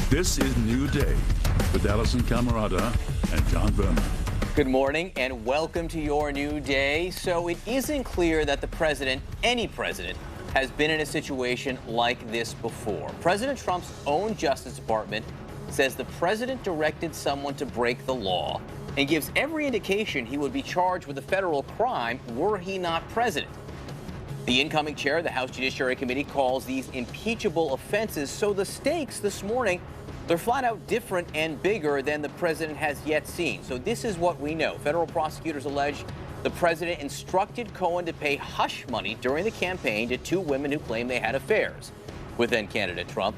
This is New Day with Allison Camerata and John Berman. Good morning and welcome to your new day. So it isn't clear that the president, any president, has been in a situation like this before. President Trump's own Justice Department says the president directed someone to break the law and gives every indication he would be charged with a federal crime were he not president. The incoming chair of the House Judiciary Committee calls these impeachable offenses, so the stakes this morning, they're flat out different and bigger than the president has yet seen. So this is what we know. Federal prosecutors allege the president instructed Cohen to pay hush money during the campaign to two women who claim they had affairs with then-candidate Trump.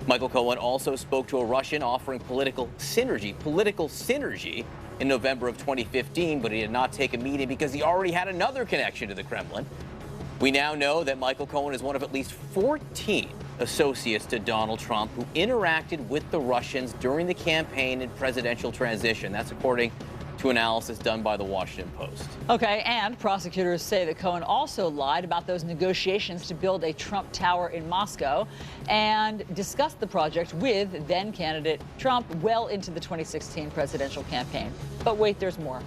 Michael Cohen also spoke to a Russian offering political synergy in November of 2015, but he did not take a meeting because he already had another connection to the Kremlin. We now know that Michael Cohen is one of at least 14 associates to Donald Trump who interacted with the Russians during the campaign and presidential transition. That's according to analysis done by the Washington Post. Okay, and prosecutors say that Cohen also lied about those negotiations to build a Trump Tower in Moscow and discussed the project with then-candidate Trump well into the 2016 presidential campaign. But wait, there's more.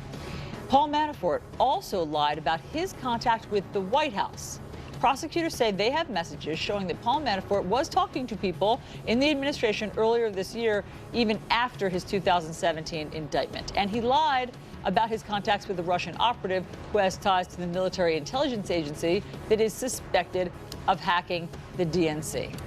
Paul Manafort also lied about his contact with the White House. Prosecutors say they have messages showing that Paul Manafort was talking to people in the administration earlier this year, even after his 2017 indictment. And he lied about his contacts with the Russian operative who has ties to the military intelligence agency that is suspected of hacking the DNC.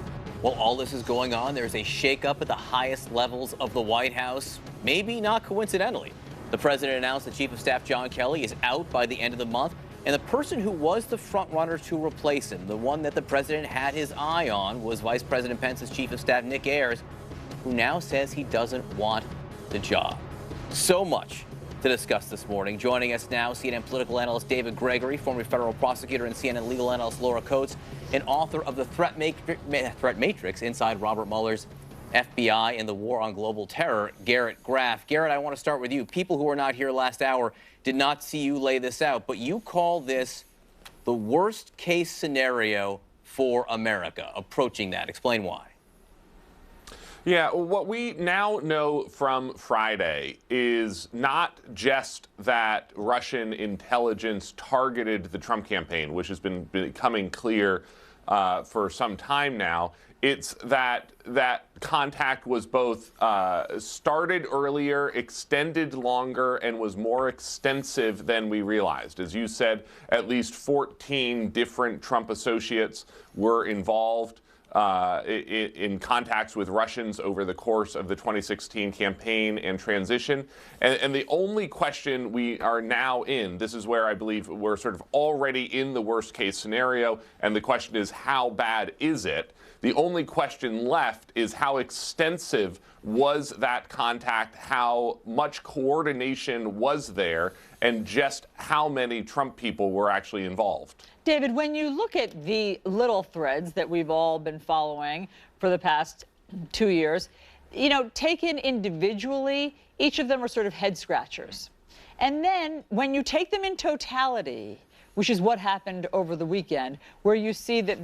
While all this is going on, there's a shakeup at the highest levels of the White House, maybe not coincidentally. The president announced that Chief of Staff John Kelly is out by the end of the month, and the person who was the front runner to replace him, the one that the president had his eye on, was Vice President Pence's Chief of Staff Nick Ayers, who now says he doesn't want the job. So much to discuss this morning. Joining us now, CNN political analyst David Gregory, former federal prosecutor, and CNN legal analyst Laura Coates, and author of the Threat Matrix Inside Robert Mueller's FBI and the War on Global Terror, Garrett Graff. Garrett, I want to start with you. People who were not here last hour did not see you lay this out, but you call this the worst case scenario for America, approaching that. Explain why. Yeah, what we now know from Friday is not just that Russian intelligence targeted the Trump campaign, which has been becoming clear for some time now. It's that contact was both started earlier, extended longer, and was more extensive than we realized. As you said, at least 14 different Trump associates were involved in contacts with Russians over the course of the 2016 campaign and transition. And the only question we are now in, this is where I believe we're sort of already in the worst case scenario, and the question is, how bad is it? The only question left is how extensive was that contact, how much coordination was there, and just how many Trump people were actually involved. David, when you look at the little threads that we've all been following for the past 2 years, you know, taken individually, each of them are sort of head scratchers. And then when you take them in totality, which is what happened over the weekend, where you see that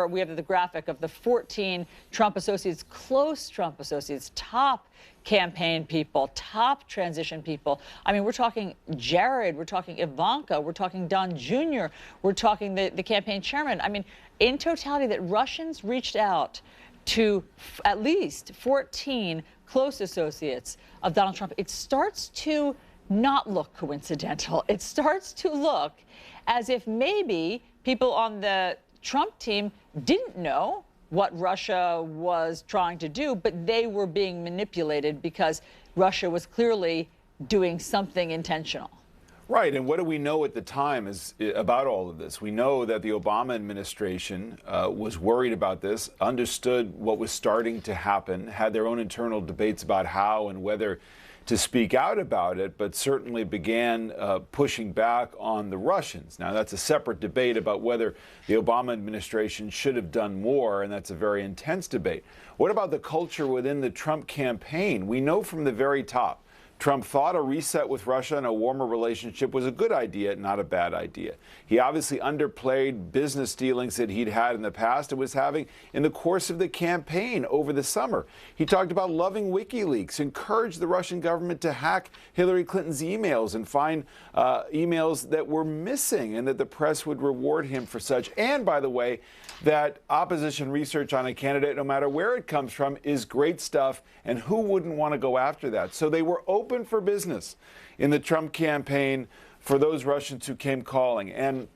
we have the graphic of the 14 Trump associates, close Trump associates, top campaign people, top transition people. I mean, we're talking Jared, we're talking Ivanka, we're talking Don Jr., we're talking the campaign chairman. I mean, in totality, that Russians reached out to at least 14 close associates of Donald Trump. It starts to not look coincidental. It starts to look as if maybe people on the Trump team didn't know what Russia was trying to do, but they were being manipulated because Russia was clearly doing something intentional. Right, and what do we know at the time about all of this? We know that the Obama administration was worried about this, understood what was starting to happen, had their own internal debates about how and whether to speak out about it, but certainly began pushing back on the Russians. Now, that's a separate debate about whether the Obama administration should have done more, and that's a very intense debate. What about the culture within the Trump campaign? We know from the very top, Trump thought a reset with Russia and a warmer relationship was a good idea, not a bad idea. He obviously underplayed business dealings that he'd had in the past and was having in the course of the campaign over the summer. He talked about loving WikiLeaks, encouraged the Russian government to hack Hillary Clinton's emails and find emails that were missing, and that the press would reward him for such. And, by the way, that opposition research on a candidate, no matter where it comes from, is great stuff, and who wouldn't want to go after that? So they were open for business in the Trump campaign for those Russians who came calling. And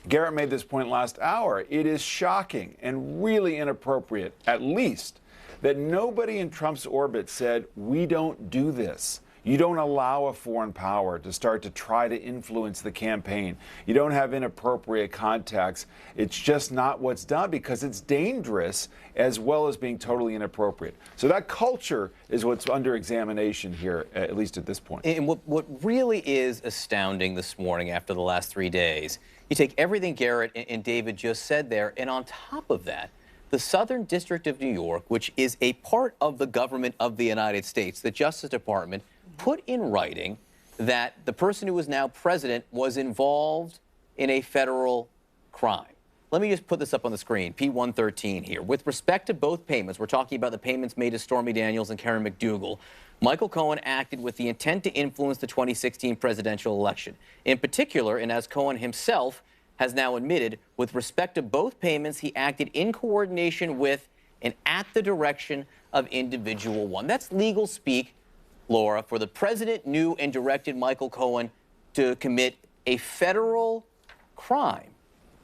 Garrett made this point last hour. It is shocking and really inappropriate, at least, that nobody in Trump's orbit said, we don't do this. You don't allow a foreign power to start to try to influence the campaign. You don't have inappropriate contacts. It's just not what's done, because it's dangerous as well as being totally inappropriate. So that culture is what's under examination here, at least at this point. And what really is astounding this morning after the last 3 days, you take everything Garrett and David just said there, and on top of that, the Southern District of New York, which is a part of the government of the United States, the Justice Department, put in writing that the person who is now president was involved in a federal crime. Let me just put this up on the screen, P113 here. With respect to both payments, we're talking about the payments made to Stormy Daniels and Karen McDougal, Michael Cohen acted with the intent to influence the 2016 presidential election. In particular, and as Cohen himself has now admitted, with respect to both payments, he acted in coordination with and at the direction of individual one. That's legal speak, Laura, for the president knew and directed Michael Cohen to commit a federal crime.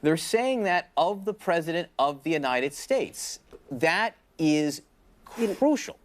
They're saying that of the president of the United States. That is crucial.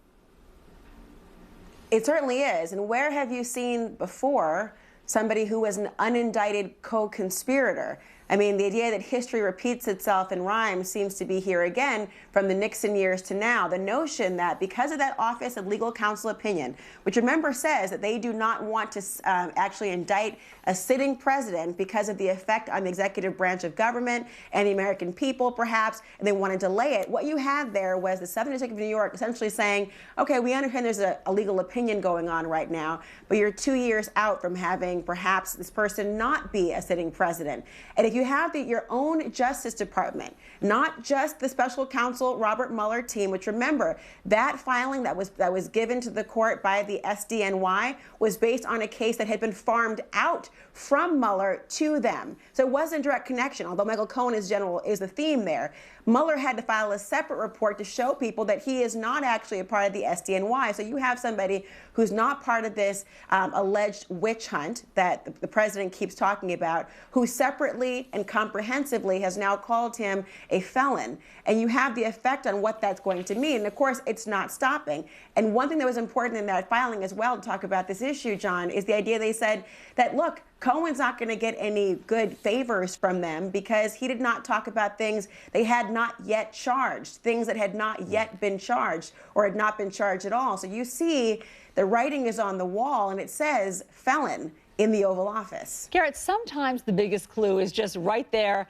It certainly is. And where have you seen before somebody who was an unindicted co-conspirator? I mean, the idea that history repeats itself and rhymes seems to be here again from the Nixon years to now. The notion that because of that Office of Legal Counsel opinion, which remember says that they do not want to actually indict a sitting president because of the effect on the executive branch of government and the American people, perhaps, and they want to delay it. What you had there was the Southern District of New York essentially saying, okay, we understand there's a legal opinion going on right now, but you're 2 years out from having perhaps this person not be a sitting president. And if you have your own Justice Department, not just the special counsel Robert Mueller team, which remember, that filing that was given to the court by the SDNY was based on a case that had been farmed out from Mueller to them. So it wasn't a direct connection, although Michael Cohen is the theme there. Mueller had to file a separate report to show people that he is not actually a part of the SDNY. So you have somebody who's not part of this alleged witch hunt that the president keeps talking about, who separately and comprehensively has now called him a felon. And you have the effect on what that's going to mean. And of course, it's not stopping. And one thing that was important in that filing as well to talk about this issue, John, is the idea they said that, look, Cohen's not going to get any good favors from them because he did not talk about things they had not yet charged, things that had not yet been charged or had not been charged at all. So you see the writing is on the wall and it says felon in the Oval Office. Garrett, sometimes the biggest clue is just right there,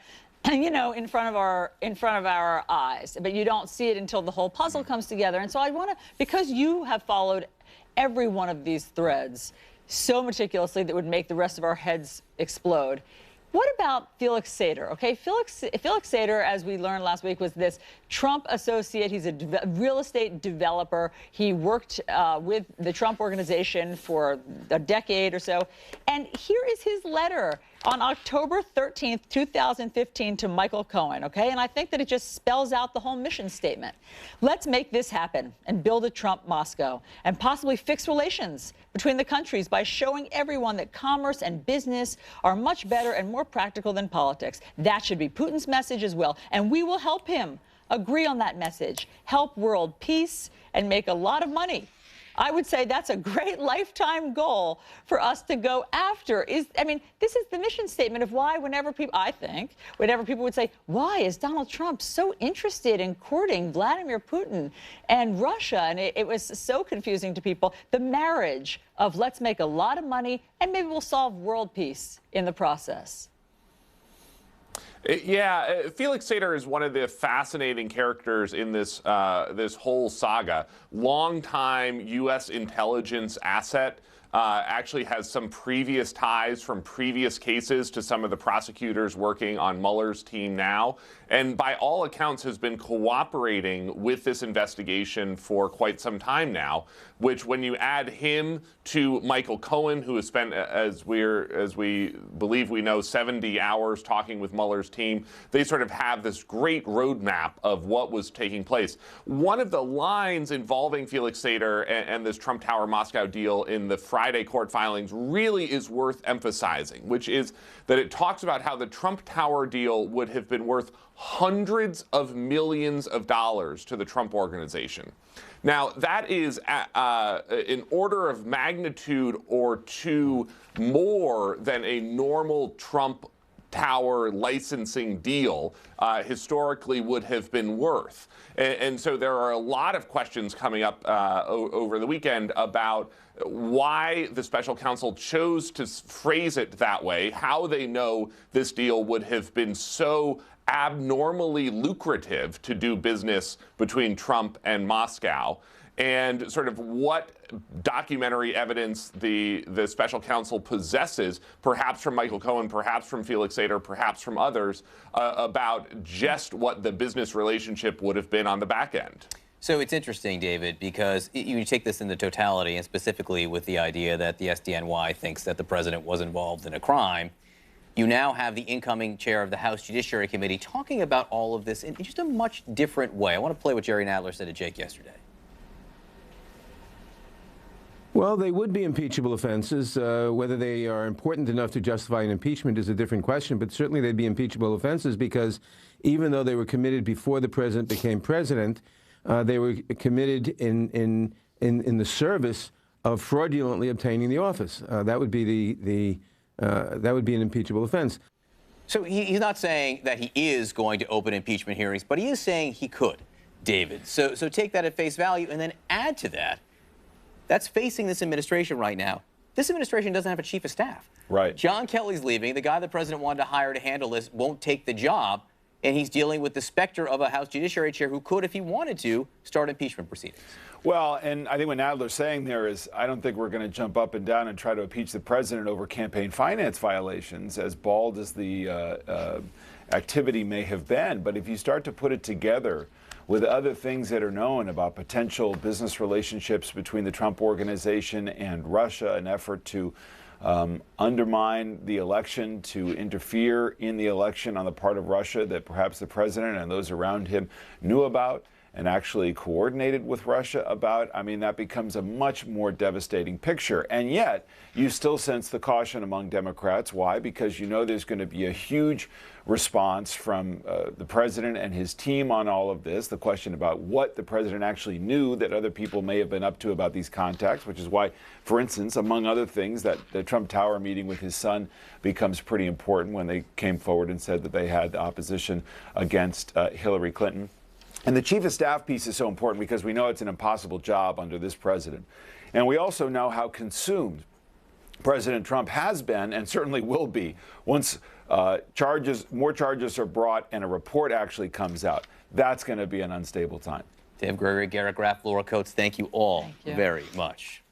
you know, in front of our eyes, but you don't see it until the whole puzzle comes together. And so I want to, because you have followed every one of these threads so meticulously that would make the rest of our heads explode. What about Felix Sater? Okay, Felix Sater, as we learned last week, was this Trump associate. He's a real estate developer. He worked with the Trump organization for a decade or so. And here is his letter on October 13th, 2015 to Michael Cohen, okay? And I think that it just spells out the whole mission statement. Let's make this happen and build a Trump Moscow and possibly fix relations between the countries by showing everyone that commerce and business are much better and more practical than politics. That should be Putin's message as well. And we will help him agree on that message, help world peace, and make a lot of money. I would say that's a great lifetime goal for us to go after. I mean, this is the mission statement of why whenever people would say, why is Donald Trump so interested in courting Vladimir Putin and Russia? And it was so confusing to people. The marriage of let's make a lot of money and maybe we'll solve world peace in the process. Yeah, Felix Sater is one of the fascinating characters in this this whole saga. Longtime U.S. intelligence asset. actually has some previous ties from previous cases to some of the prosecutors working on Mueller's team now, and by all accounts has been cooperating with this investigation for quite some time now, which when you add him to Michael Cohen, who has spent, as we believe we know, 70 hours talking with Mueller's team, they sort of have this great roadmap of what was taking place. One of the lines involving Felix Sater and this Trump Tower Moscow deal in the Friday court filings really is worth emphasizing, which is that it talks about how the Trump Tower deal would have been worth hundreds of millions of dollars to the Trump Organization. Now, that is an order of magnitude or two more than a normal Trump Tower licensing deal historically would have been worth. And so there are a lot of questions coming up over the weekend about why the special counsel chose to phrase it that way, how they know this deal would have been so abnormally lucrative to do business between Trump and Moscow, and sort of what documentary evidence the special counsel possesses, perhaps from Michael Cohen, perhaps from Felix Sater, perhaps from others, about just what the business relationship would have been on the back end. So it's interesting, David, because you take this in the totality, and specifically with the idea that the SDNY thinks that the president was involved in a crime. You now have the incoming chair of the House Judiciary Committee talking about all of this in just a much different way. I want to play what Jerry Nadler said to Jake yesterday. Well, they would be impeachable offenses. Whether they are important enough to justify an impeachment is a different question, but certainly they'd be impeachable offenses because even though they were committed before the president became president, they were committed in the service of fraudulently obtaining the office. That would be that would be an impeachable offense. So he's not saying that he is going to open impeachment hearings, but he is saying he could, David. So take that at face value and then add to that, that's facing this administration right now. This administration doesn't have a chief of staff. Right. John Kelly's leaving. The guy the president wanted to hire to handle this won't take the job. And he's dealing with the specter of a House Judiciary Chair who could, if he wanted to, start impeachment proceedings. Well, and I think what Nadler's saying there is, I don't think we're going to jump up and down and try to impeach the president over campaign finance violations, as bald as the activity may have been. But if you start to put it together with other things that are known about potential business relationships between the Trump Organization and Russia, an effort to undermine the election, to interfere in the election on the part of Russia that perhaps the president and those around him knew about and actually coordinated with Russia about, I mean, that becomes a much more devastating picture. And yet, you still sense the caution among Democrats. Why? Because you know there's going to be a huge response from the president and his team on all of this, the question about what the president actually knew that other people may have been up to about these contacts, which is why, for instance, among other things, that the Trump Tower meeting with his son becomes pretty important when they came forward and said that they had opposition against Hillary Clinton. And the chief of staff piece is so important because we know it's an impossible job under this president. And we also know how consumed President Trump has been and certainly will be once more charges are brought and a report actually comes out. That's going to be an unstable time. Dave Gregory, Garrett Graff, Laura Coates, thank you all very much.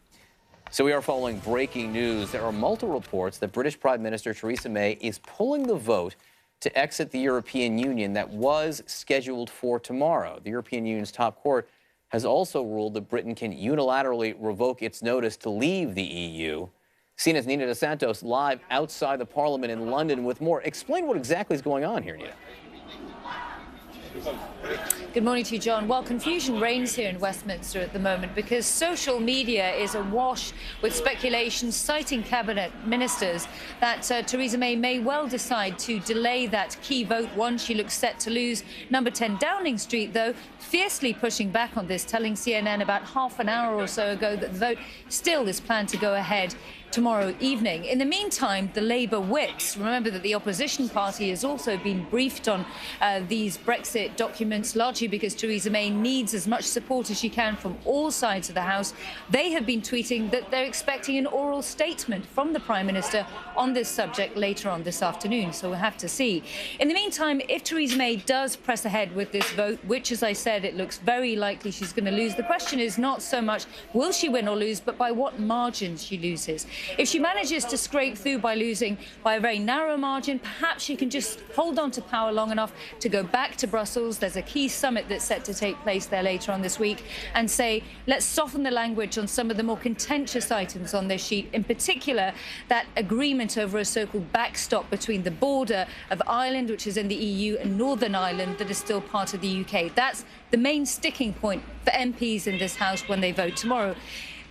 So we are following breaking news. There are multiple reports that British Prime Minister Theresa May is pulling the vote to exit the European Union that was scheduled for tomorrow. The European Union's top court has also ruled that Britain can unilaterally revoke its notice to leave the EU. CNN's Nina DeSantos live outside the Parliament in London with more. Explain what exactly is going on here, Nina. Good morning to you, John. Well, confusion reigns here in Westminster at the moment because social media is awash with speculation citing cabinet ministers that Theresa May well decide to delay that key vote one she looks set to lose. Number 10 Downing Street, though, fiercely pushing back on this, telling CNN about half an hour or so ago that the vote still is planned to go ahead. tomorrow evening. In the meantime, the Labour whips, remember that the opposition party has also been briefed on these Brexit documents, largely because Theresa May needs as much support as she can from all sides of the House. They have been tweeting that they're expecting an oral statement from the Prime Minister on this subject later on this afternoon, so we'll have to see. In the meantime, if Theresa May does press ahead with this vote, which, as I said, it looks very likely she's going to lose, the question is not so much will she win or lose, but by what margin she loses. If she manages to scrape through by losing by a very narrow margin, perhaps she can just hold on to power long enough to go back to Brussels. There's a key summit that's set to take place there later on this week, and say, let's soften the language on some of the more contentious items on this sheet, in particular that agreement over a so-called backstop between the border of Ireland, which is in the EU, and Northern Ireland, that is still part of the UK. That's the main sticking point for MPs in this House when they vote tomorrow.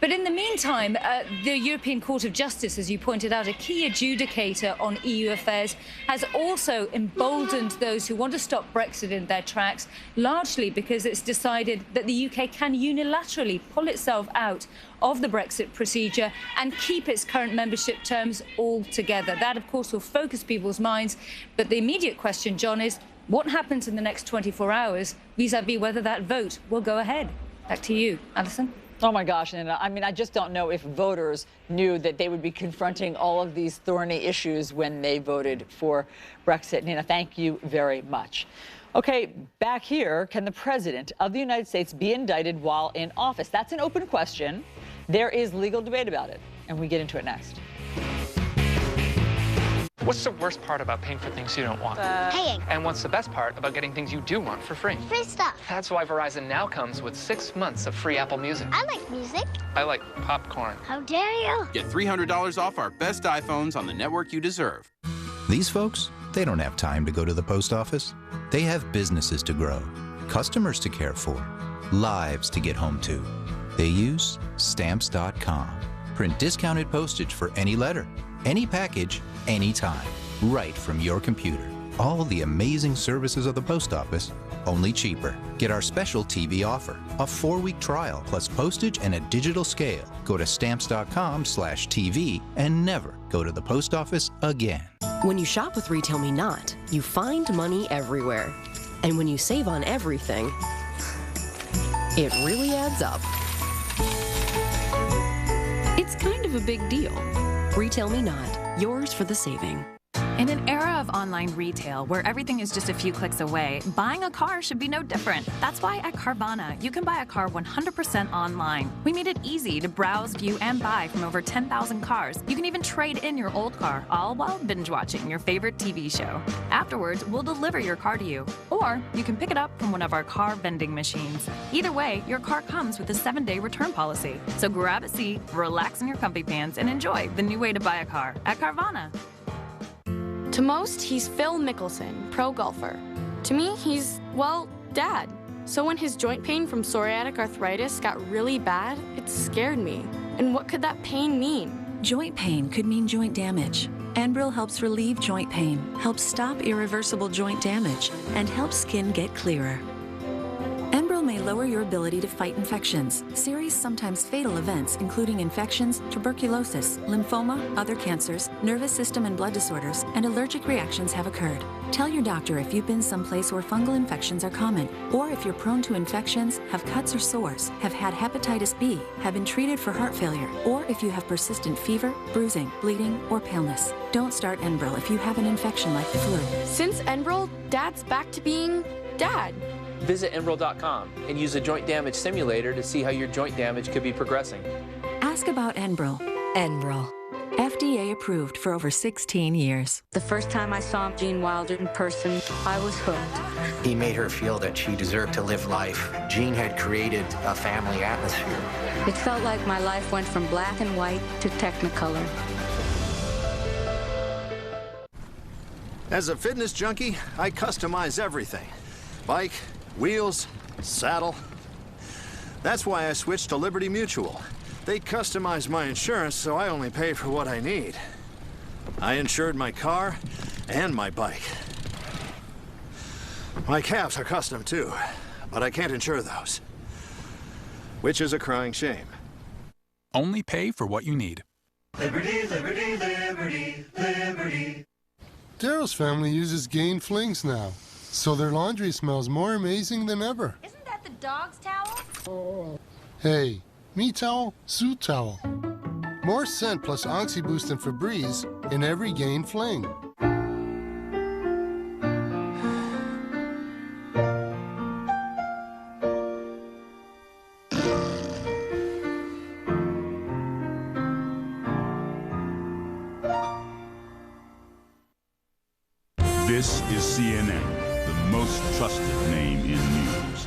But in the meantime, the European Court of Justice, as you pointed out, a key adjudicator on EU affairs, has also emboldened those who want to stop Brexit in their tracks, largely because it's decided that the UK can unilaterally pull itself out of the Brexit procedure and keep its current membership terms altogether. That, of course, will focus people's minds. But the immediate question, John, is what happens in the next 24 hours vis-à-vis whether that vote will go ahead? Back to you, Alison. Oh, my gosh, Nina. I mean, I just don't know if voters knew that they would be confronting all of these thorny issues when they voted for Brexit. Nina, thank you very much. Okay, back here, can the President of the United States be indicted while in office? That's an open question. There is legal debate about it, and we get into it next. What's the worst part about paying for things you don't want? Paying. And what's the best part about getting things you do want for free? Free stuff. That's why Verizon now comes with 6 months of free Apple Music. I like music. I like popcorn. How dare you? Get $300 off our best iPhones on the network you deserve. These folks, they don't have time to go to the post office. They have businesses to grow, customers to care for, lives to get home to. They use Stamps.com. Print discounted postage for any letter, any package, anytime, right from your computer. All the amazing services of the post office, only cheaper. Get our special TV offer, a 4-week trial plus postage and a digital scale. Go to Stamps.com/TV and never go to the post office again. When you shop with Retail Me Not, you find money everywhere. And when you save on everything, it really adds up. It's kind of a big deal. Retail Me Not, yours for the saving. In an era of online retail where everything is just a few clicks away, buying a car should be no different. That's why at Carvana, you can buy a car 100% online. We made it easy to browse, view, and buy from over 10,000 cars. You can even trade in your old car, all while binge watching your favorite TV show. Afterwards, we'll deliver your car to you. Or you can pick it up from one of our car vending machines. Either way, your car comes with a 7-day return policy. So grab a seat, relax in your comfy pants, and enjoy the new way to buy a car at Carvana. To most, he's Phil Mickelson, pro golfer. To me, he's, well, Dad. So when his joint pain from psoriatic arthritis got really bad, it scared me. And what could that pain mean? Joint pain could mean joint damage. Enbrel helps relieve joint pain, helps stop irreversible joint damage, and helps skin get clearer. Enbrel may lower your ability to fight infections, serious, sometimes fatal events, including infections, tuberculosis, lymphoma, other cancers, nervous system and blood disorders, and allergic reactions have occurred. Tell your doctor if you've been someplace where fungal infections are common, or if you're prone to infections, have cuts or sores, have had hepatitis B, have been treated for heart failure, or if you have persistent fever, bruising, bleeding, or paleness. Don't start Enbrel if you have an infection like the flu. Since Enbrel, Dad's back to being Dad. Visit Enbrel.com and use a joint damage simulator to see how your joint damage could be progressing. Ask about Enbrel. Enbrel. FDA approved for over 16 years. The first time I saw Gene Wilder in person, I was hooked. He made her feel that she deserved to live life. Gene had created a family atmosphere. It felt like my life went from black and white to Technicolor. As a fitness junkie, I customize everything. Bike, wheels, saddle. That's why I switched to Liberty Mutual. They customize my insurance so I only pay for what I need. I insured my car and my bike. My calves are custom too, but I can't insure those. Which is a crying shame. Only pay for what you need. Liberty, liberty, liberty, liberty. Daryl's family uses Gain Flings now, so their laundry smells more amazing than ever. Isn't that the dog's towel? Hey, me towel, Sue towel. More scent plus Oxy Boost and Febreze in every Gain Fling. This is CNN, the most trusted name in news.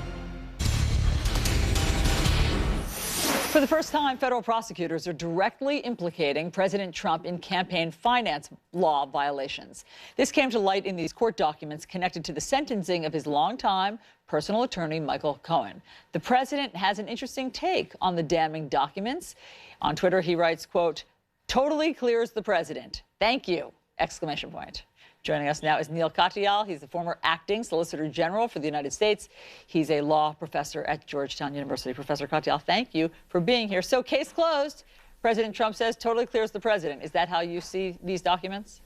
For the first time, federal prosecutors are directly implicating President Trump in campaign finance law violations. This came to light in these court documents connected to the sentencing of his longtime personal attorney, Michael Cohen. The president has an interesting take on the damning documents. On Twitter, he writes, quote, "Totally clears the president. Thank you!" Exclamation point. Joining us now is Neil Katyal. He's the former acting Solicitor General for the United States. He's a law professor at Georgetown University. Professor Katyal, thank you for being here. So, case closed. President Trump says totally clears the president. Is that how you see these documents?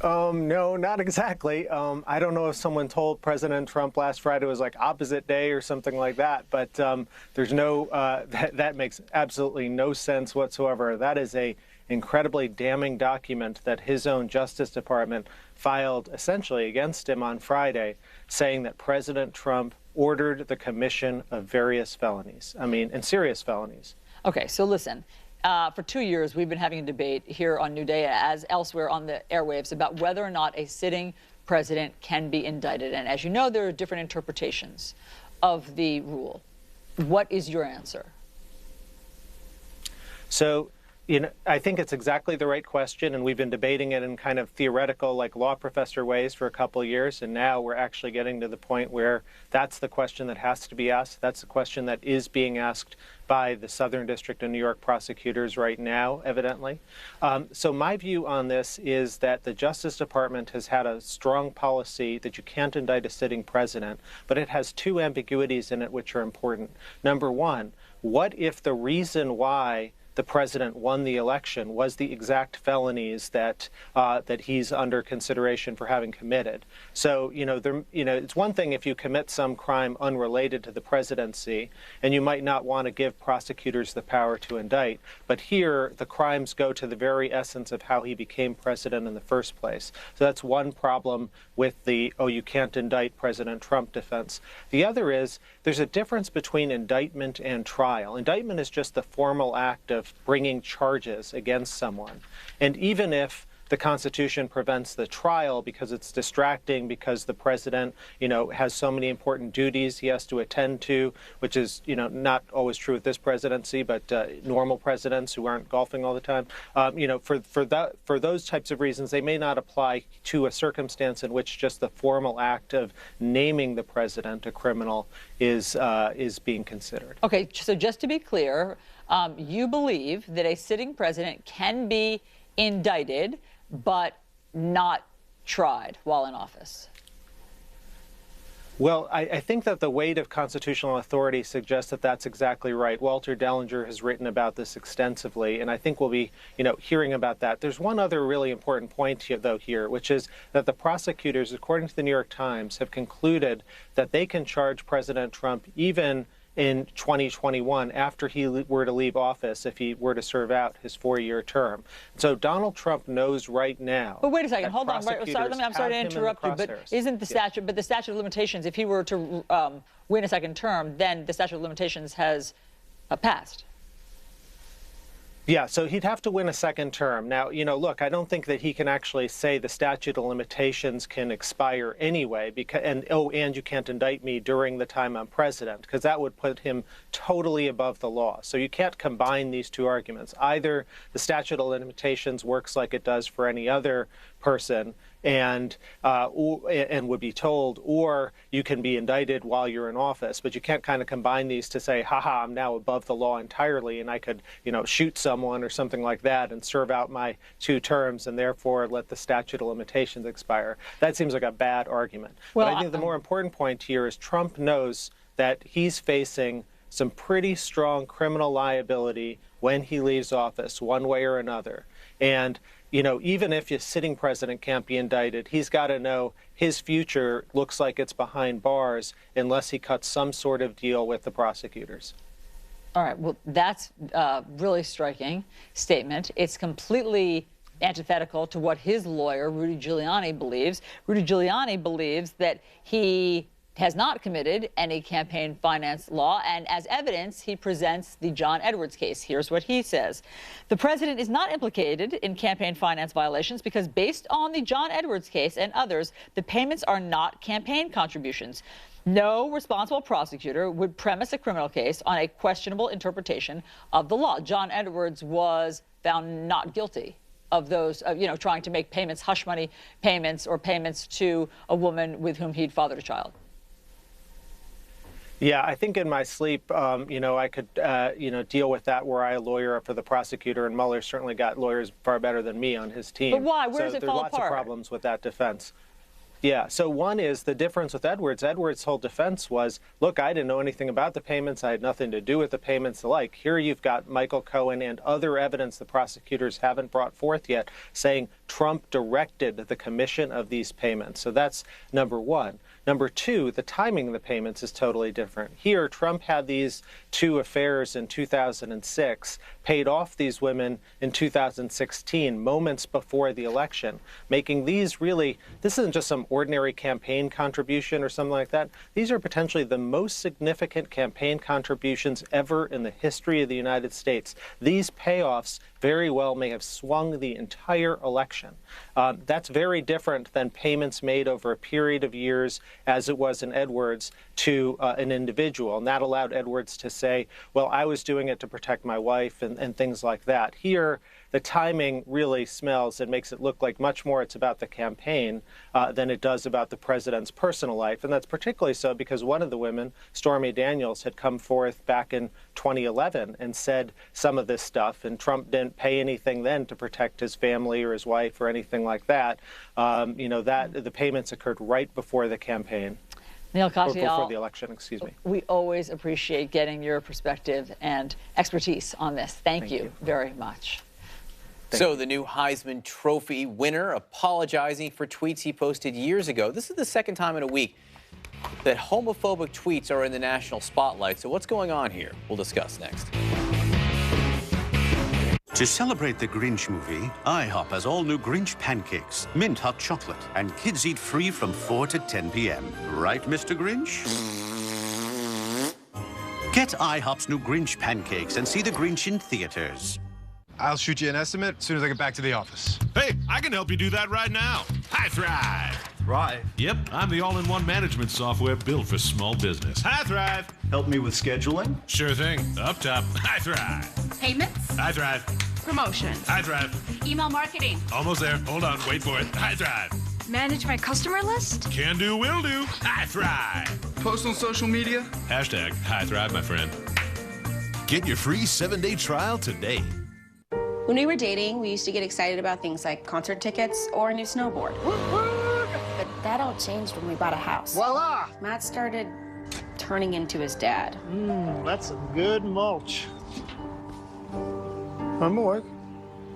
No, not exactly. I don't know if someone told President Trump last Friday was like opposite day or something like that, but there's no, that makes absolutely no sense whatsoever. That is a incredibly damning document that his own Justice Department filed essentially against him on Friday, saying that President Trump ordered the commission of various felonies. I mean, and serious felonies. Okay, so listen. For 2 years, we've been having a debate here on New Day, as elsewhere on the airwaves, about whether or not a sitting president can be indicted. And as you know, there are different interpretations of the rule. What is your answer? So, you know, I think it's exactly the right question, and we've been debating it in kind of theoretical, like law professor ways for a couple of years, and now we're actually getting to the point where that's the question that has to be asked. That's the question that is being asked by the Southern District of New York prosecutors right now, evidently. So my view on this is that the Justice Department has had a strong policy that you can't indict a sitting president, but it has two ambiguities in it which are important. Number one, what if the reason why the president won the election was the exact felonies that that he's under consideration for having committed? So, it's one thing if you commit some crime unrelated to the presidency, and you might not want to give prosecutors the power to indict. But here, the crimes go to the very essence of how he became president in the first place. So that's one problem with the, oh, you can't indict President Trump defense. The other is there's a difference between indictment and trial. Indictment is just the formal act of bringing charges against someone. And even if the Constitution prevents the trial because it's distracting, because the president, has so many important duties he has to attend to, which is, not always true with this presidency, but normal presidents who aren't golfing all the time. For those types of reasons, they may not apply to a circumstance in which just the formal act of naming the president a criminal is being considered. Okay, so just to be clear, you believe that a sitting president can be indicted but not tried while in office? Well, I think that the weight of constitutional authority suggests that that's exactly right. Walter Dellinger has written about this extensively, and I think we'll be, hearing about that. There's one other really important point here, which is that the prosecutors, according to the New York Times, have concluded that they can charge President Trump even in 2021 after he were to leave office if he were to serve out his 4-year term. So Donald Trump knows right now. But wait a second, hold on. I'm sorry to interrupt you, but isn't the statute, but the statute of limitations, if he were to win a second term, then the statute of limitations has passed. Yeah, so he'd have to win a second term. Now, look, I don't think that he can actually say the statute of limitations can expire anyway, and you can't indict me during the time I'm president, because that would put him totally above the law. So you can't combine these two arguments. Either the statute of limitations works like it does for any other person and would be told, or you can be indicted while you're in office. But you can't kind of combine these to say, haha, I'm now above the law entirely, and I could, shoot someone or something like that and serve out my 2 terms and therefore let the statute of limitations expire. That seems like a bad argument. Well, but I think the more important point here is Trump knows that he's facing some pretty strong criminal liability when he leaves office, one way or another. And, you know, even if a sitting president can't be indicted, he's got to know his future looks like it's behind bars unless he cuts some sort of deal with the prosecutors. All right, well, that's a really striking statement. It's completely antithetical to what his lawyer, Rudy Giuliani, believes. Rudy Giuliani believes that he has not committed any campaign finance law, and as evidence, he presents the John Edwards case. Here's what he says. The president is not implicated in campaign finance violations because based on the John Edwards case and others, the payments are not campaign contributions. No responsible prosecutor would premise a criminal case on a questionable interpretation of the law. John Edwards was found not guilty of those, trying to make payments, hush money payments, or payments to a woman with whom he'd fathered a child. Yeah, I think in my sleep, I could, deal with that were I a lawyer for the prosecutor, and Mueller certainly got lawyers far better than me on his team. But why? Where does it fall apart? There's lots of problems with that defense. Yeah, so one is the difference with Edwards. Edwards' whole defense was, look, I didn't know anything about the payments. I had nothing to do with the payments alike. Here you've got Michael Cohen and other evidence the prosecutors haven't brought forth yet saying Trump directed the commission of these payments. So that's number one. Number two, the timing of the payments is totally different. Here, Trump had these two affairs in 2006, paid off these women in 2016, moments before the election, making these really, this isn't just some ordinary campaign contribution or something like that. These are potentially the most significant campaign contributions ever in the history of the United States. These payoffs very well may have swung the entire election. That's very different than payments made over a period of years, as it was in Edwards, to an individual. And that allowed Edwards to say, well, I was doing it to protect my wife and things like that. Here, the timing really smells and makes it look like much more it's about the campaign than it does about the president's personal life. And that's particularly so because one of the women, Stormy Daniels, had come forth back in 2011 and said some of this stuff, and Trump didn't pay anything then to protect his family or his wife or anything like that. The payments occurred right before the campaign. Neil Katyal, before the election, excuse me. We always appreciate getting your perspective and expertise on this. Thank you very much. So the new Heisman Trophy winner apologizing for tweets he posted years ago. This is the second time in a week that homophobic tweets are in the national spotlight. So what's going on here? We'll discuss next. To celebrate the Grinch movie, IHOP has all new Grinch pancakes, mint hot chocolate, and kids eat free from 4 to 10 p.m. Right, Mr. Grinch? Get IHOP's new Grinch pancakes and see the Grinch in theaters. I'll shoot you an estimate as soon as I get back to the office. Hey, I can help you do that right now. Hi, Thrive. Thrive? Yep, I'm the all-in-one management software built for small business. Hi, Thrive. Help me with scheduling? Sure thing. Up top. Hi, Thrive. Payments? Hi, Thrive. Promotions? Hi, Thrive. Email marketing? Almost there. Hold on. Wait for it. Hi, Thrive. Manage my customer list? Can do, will do. Hi, Thrive. Post on social media? Hashtag Hi, Thrive, my friend. Get your free 7-day trial today. When we were dating, we used to get excited about things like concert tickets or a new snowboard. But that all changed when we bought a house. Voila! Matt started turning into his dad. That's some good mulch. I'm awake.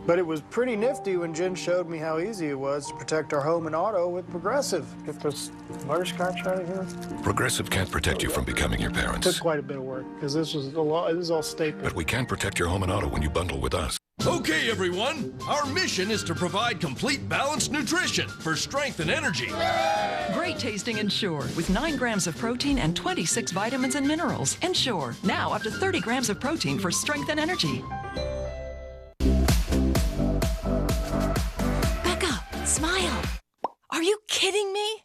But it was pretty nifty when Jen showed me how easy it was to protect our home and auto with Progressive. Get this butterscotch out of here. Progressive can't protect you from becoming your parents. It took quite a bit of work, because this was a lot. This is all stapled. But we can protect your home and auto when you bundle with us. Okay, everyone. Our mission is to provide complete balanced nutrition for strength and energy. Great tasting Ensure with 9 grams of protein and 26 vitamins and minerals. Ensure, now up to 30 grams of protein for strength and energy. Smile. Are you kidding me?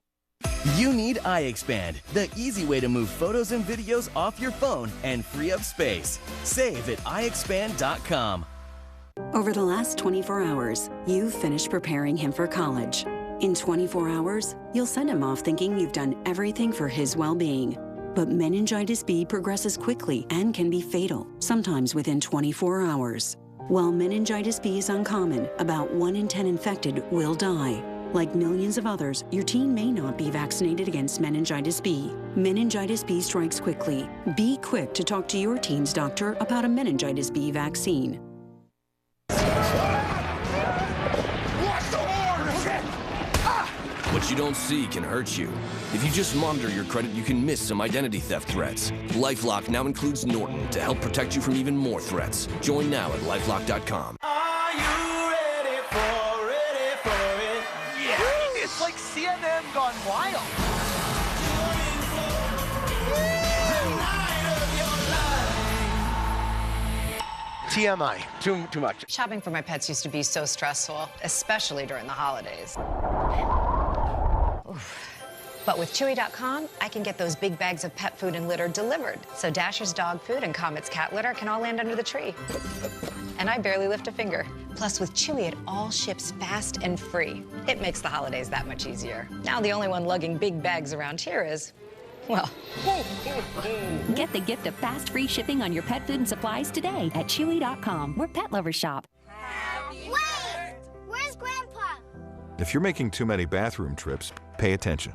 You need iXpand, the easy way to move photos and videos off your phone and free up space. Save at iXpand.com. Over the last 24 hours, you've finished preparing him for college. In 24 hours, you'll send him off thinking you've done everything for his well-being. But meningitis B progresses quickly and can be fatal, sometimes within 24 hours. While meningitis B is uncommon, about 1 in 10 infected will die. Like millions of others, your teen may not be vaccinated against meningitis B. Meningitis B strikes quickly. Be quick to talk to your teen's doctor about a meningitis B vaccine. What you don't see can hurt you. If you just monitor your credit, you can miss some identity theft threats. LifeLock now includes Norton to help protect you from even more threats. Join now at LifeLock.com. Are you ready for it? Yeah! It's like CNN gone wild. TMI. Too much. Shopping for my pets used to be so stressful, especially during the holidays. Oof. But with Chewy.com, I can get those big bags of pet food and litter delivered. So Dasher's dog food and Comet's cat litter can all land under the tree. And I barely lift a finger. Plus, with Chewy, it all ships fast and free. It makes the holidays that much easier. Now the only one lugging big bags around here is, well. Get the gift of fast, free shipping on your pet food and supplies today at Chewy.com, where pet lovers shop. Wait! Where's Grandpa? If you're making too many bathroom trips, pay attention.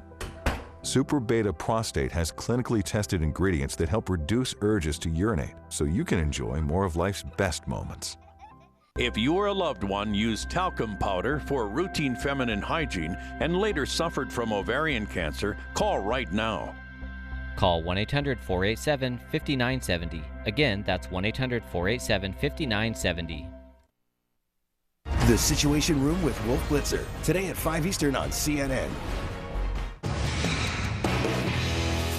Super Beta Prostate has clinically tested ingredients that help reduce urges to urinate, so you can enjoy more of life's best moments. If you or a loved one used talcum powder for routine feminine hygiene and later suffered from ovarian cancer, call right now. Call 1-800-487-5970. Again, that's 1-800-487-5970. The Situation Room with Wolf Blitzer, today at 5 Eastern on CNN.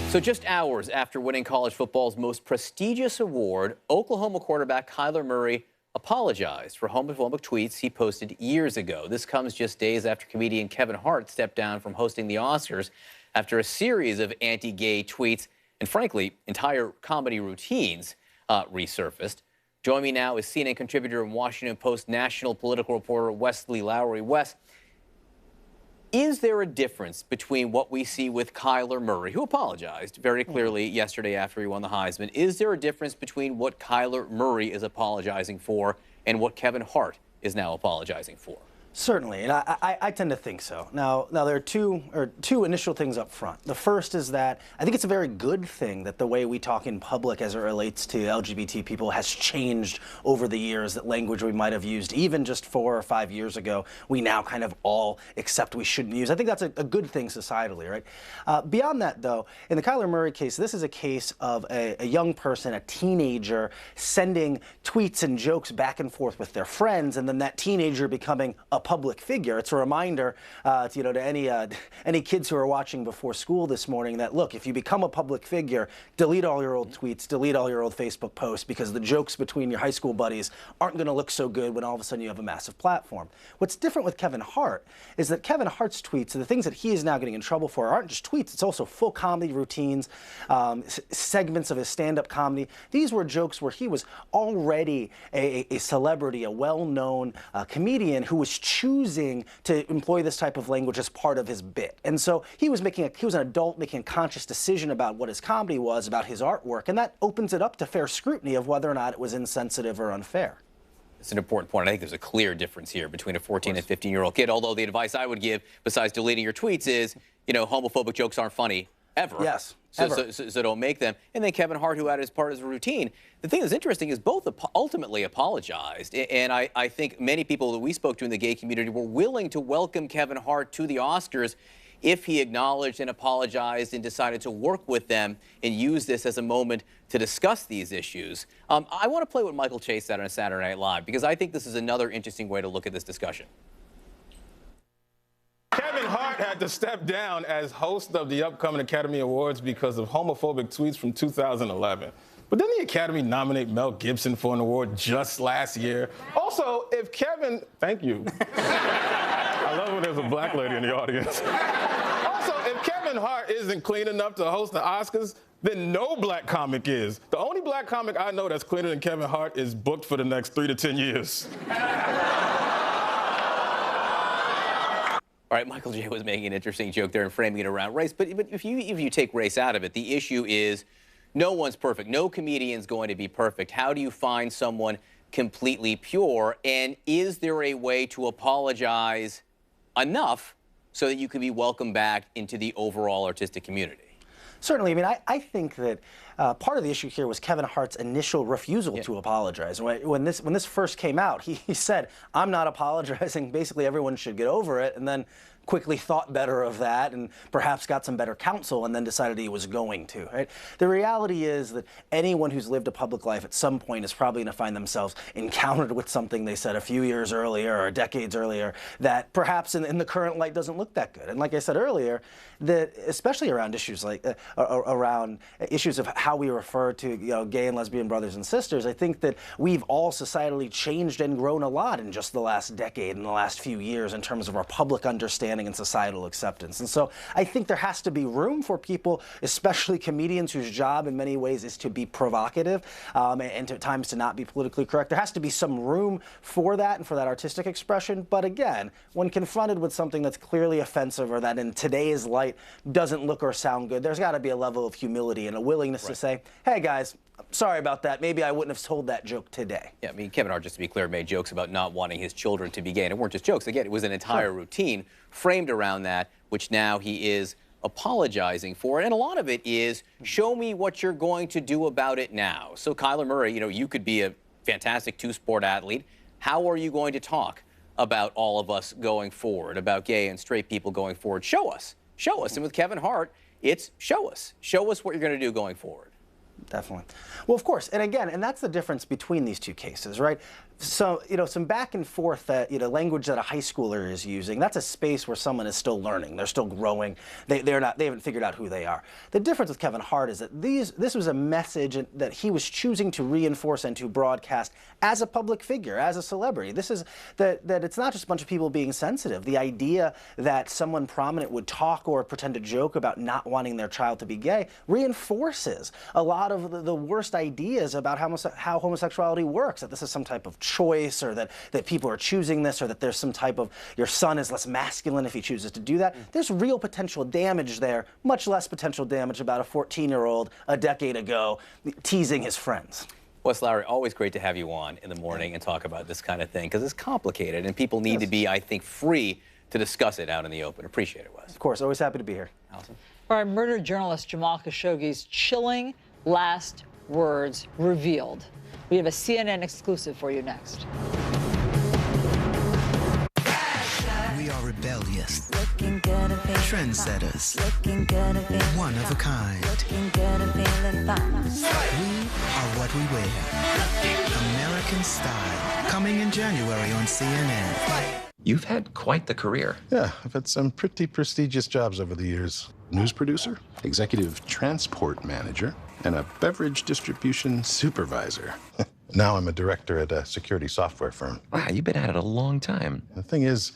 So just hours after winning college football's most prestigious award, Oklahoma quarterback Kyler Murray apologized for homophobic tweets he posted years ago. This comes just days after comedian Kevin Hart stepped down from hosting the Oscars after a series of anti-gay tweets and, frankly, entire comedy routines resurfaced. Joining me now is CNN contributor and Washington Post national political reporter Wesley Lowery. Wes, is there a difference between what we see with Kyler Murray, who apologized very clearly yesterday after he won the Heisman? Is there a difference between what Kyler Murray is apologizing for and what Kevin Hart is now apologizing for? Certainly, and I tend to think so. Now there are two initial things up front. The first is that I think it's a very good thing that the way we talk in public as it relates to LGBT people has changed over the years, that language we might have used even just 4 or 5 years ago, we now kind of all accept we shouldn't use. I think that's a good thing societally, right? Beyond that, though, in the Kyler Murray case, this is a case of a young person, a teenager, sending tweets and jokes back and forth with their friends, and then that teenager becoming a public figure. It's a reminder, to any kids who are watching before school this morning that, look, if you become a public figure, delete all your old tweets, delete all your old Facebook posts, because the jokes between your high school buddies aren't going to look so good when all of a sudden you have a massive platform. What's different with Kevin Hart is that Kevin Hart's tweets, the things that he is now getting in trouble for, aren't just tweets. It's also full comedy routines, segments of his stand-up comedy. These were jokes where he was already a celebrity, a well-known comedian who was choosing to employ this type of language as part of his bit. And so he was an adult making a conscious decision about what his comedy was, about his artwork, and that opens it up to fair scrutiny of whether or not it was insensitive or unfair. It's an important point. I think there's a clear difference here between a 14 and 15-year-old kid, although the advice I would give, besides deleting your tweets, is, homophobic jokes aren't funny ever. Yes. So don't make them. And then Kevin Hart, who had it as part of his routine. The thing that's interesting is both ultimately apologized. And I think many people that we spoke to in the gay community were willing to welcome Kevin Hart to the Oscars if he acknowledged and apologized and decided to work with them and use this as a moment to discuss these issues. I want to play what Michael Chase said on Saturday Night Live, because I think this is another interesting way to look at this discussion. Kevin Hart had to step down as host of the upcoming Academy Awards because of homophobic tweets from 2011. But didn't the Academy nominate Mel Gibson for an award just last year? Also, if Kevin... Thank you. I love when there's a black lady in the audience. Also, if Kevin Hart isn't clean enough to host the Oscars, then no black comic is. The only black comic I know that's cleaner than Kevin Hart is booked for the next 3 to 10 years. All right, Michael J. was making an interesting joke there and framing it around race. But if you take race out of it, the issue is no one's perfect. No comedian's going to be perfect. How do you find someone completely pure? And is there a way to apologize enough so that you can be welcomed back into the overall artistic community? Certainly. I mean, I think that part of the issue here was Kevin Hart's initial refusal to apologize. When this first came out, he said, "I'm not apologizing. Basically, everyone should get over it," and then quickly thought better of that and perhaps got some better counsel and then decided he was going to. Right? The reality is that anyone who's lived a public life at some point is probably going to find themselves encountered with something they said a few years earlier or decades earlier that perhaps in the current light doesn't look that good. And like I said earlier, that especially around issues like around issues of how we refer to gay and lesbian brothers and sisters, I think that we've all societally changed and grown a lot in just the last decade, in the last few years, in terms of our public understanding and societal acceptance. And so I think there has to be room for people, especially comedians whose job in many ways is to be provocative and at times to not be politically correct. There has to be some room for that and for that artistic expression. But again, when confronted with something that's clearly offensive or that in today's light doesn't look or sound good, there's got to be a level of humility and a willingness to say, hey guys, sorry about that. Maybe I wouldn't have told that joke today. Yeah, I mean, Kevin Hart, just to be clear, made jokes about not wanting his children to be gay. And it weren't just jokes. Again, it was an entire routine framed around that, which now he is apologizing for. And a lot of it is, show me what you're going to do about it now. So Kyler Murray, you could be a fantastic two-sport athlete. How are you going to talk about all of us going forward, about gay and straight people going forward? Show us. Show us. And with Kevin Hart, it's show us. Show us what you're going to do going forward. Definitely. Well, of course, and again, and that's the difference between these two cases, right? So, some back and forth that, language that a high schooler is using, that's a space where someone is still learning. They're still growing. They haven't figured out who they are. The difference with Kevin Hart is that this was a message that he was choosing to reinforce and to broadcast as a public figure, as a celebrity. This is that it's not just a bunch of people being sensitive. The idea that someone prominent would talk or pretend to joke about not wanting their child to be gay reinforces a lot of the worst ideas about how homosexuality works, that this is some type of choice, or that people are choosing this, or that there's some type of, your son is less masculine if he chooses to do that. There's real potential damage there, much less potential damage about a 14-year-old a decade ago teasing his friends. Wes Lowery, always great to have you on in the morning and talk about this kind of thing, because it's complicated and people need to be, I think, free to discuss it out in the open. Appreciate it, Wes. Of course, always happy to be here. Allison? All right, murdered journalist Jamal Khashoggi's chilling last words revealed. We have a CNN exclusive for you next. We are rebellious, trendsetters, one of a kind. We are what we wear. American Style, coming in January on CNN. You've had quite the career. Yeah, I've had some pretty prestigious jobs over the years. News producer, executive transport manager, and a beverage distribution supervisor. Now I'm a director at a security software firm. Wow, you've been at it a long time. The thing is,